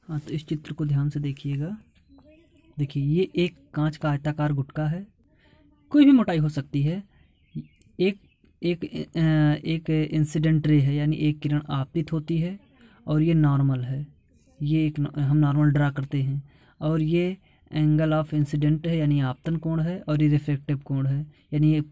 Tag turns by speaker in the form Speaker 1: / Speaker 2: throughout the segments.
Speaker 1: हाँ, तो इस चित्र को ध्यान से देखिएगा। देखिए ये एक कांच का आयताकार गुटका है, कोई भी मोटाई हो सकती है। एक एक एक इंसिडेंट रे है, यानी एक किरण आपतित होती है, और ये नॉर्मल है। ये एक हम नॉर्मल ड्रा करते हैं, और ये एंगल ऑफ इंसिडेंट है यानी आपतन कोण है, और ये रिफ्रैक्टिव कोण है यानी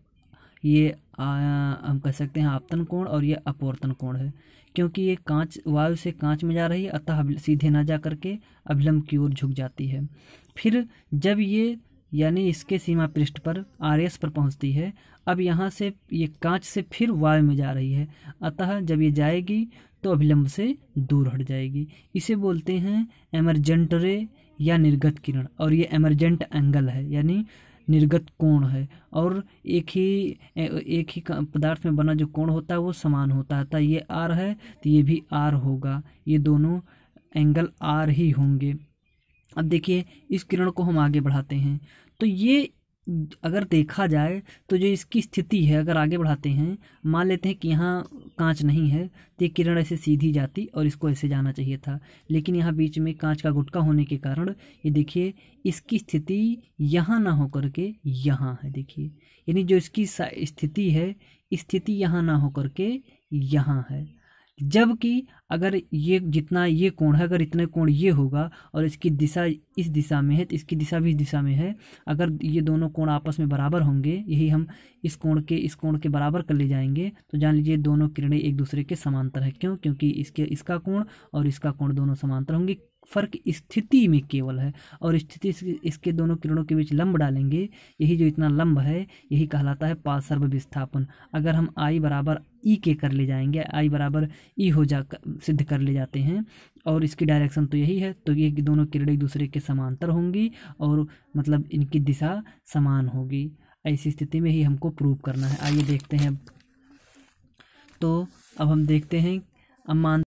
Speaker 1: ये हम कह सकते हैं आपतन कोण, और ये अपवर्तन कोण है। क्योंकि ये कांच वायु से कांच में जा रही है, अतः सीधे ना जा करके अभिलंब की ओर झुक जाती है। फिर जब ये यानी इसके सीमा पृष्ठ पर आरएस पर पहुंचती है, अब यहाँ से ये कांच से फिर वायु में जा रही है, अतः जब ये जाएगी तो अभिलंब से दूर हट जाएगी। इसे बोलते हैं एमरजेंट रे या निर्गत किरण, और ये एमरजेंट एंगल है यानी निर्गत कोण है। और एक ही पदार्थ में बना जो कोण होता है वो समान होता है, तो ये आर है तो ये भी आर होगा, ये दोनों एंगल आर ही होंगे। अब देखिए इस किरण को हम आगे बढ़ाते हैं, तो ये अगर देखा जाए तो जो इसकी स्थिति है, अगर आगे बढ़ाते हैं, मान लेते हैं कि यहाँ कांच नहीं है, तो ये किरण ऐसे सीधी जाती और इसको ऐसे जाना चाहिए था, लेकिन यहाँ बीच में कांच का गुटका होने के कारण ये देखिए इसकी स्थिति यहाँ ना होकर के यहाँ है। देखिए यानी जो इसकी स्थिति है, स्थिति यहाँ ना होकर के यहाँ है। जबकि अगर ये जितना ये कोण है, अगर इतने कोण ये होगा और इसकी दिशा इस दिशा में है, तो इसकी दिशा भी इस दिशा में है। अगर ये दोनों कोण आपस में बराबर होंगे, यही हम इस कोण के बराबर कर ले जाएंगे, तो जान लीजिए दोनों किरणें एक दूसरे के समांतर है। क्यों? क्योंकि इसका कोण और इसका कोण दोनों समांतर होंगे, फर्क स्थिति में केवल है। और स्थिति इसके दोनों किरणों के बीच लंब डालेंगे, यही जो इतना लंब है यही कहलाता है पार्श्व विस्थापन। अगर हम आई बराबर ई के कर ले जाएंगे, आई बराबर ई हो जा सिद्ध कर ले जाते हैं, और इसकी डायरेक्शन तो यही है, तो ये दोनों किरणें एक दूसरे के समांतर होंगी और मतलब इनकी दिशा समान होगी। ऐसी स्थिति में ही हमको प्रूव करना है। आइए देखते हैं। तो अब हम देखते हैं, अब मान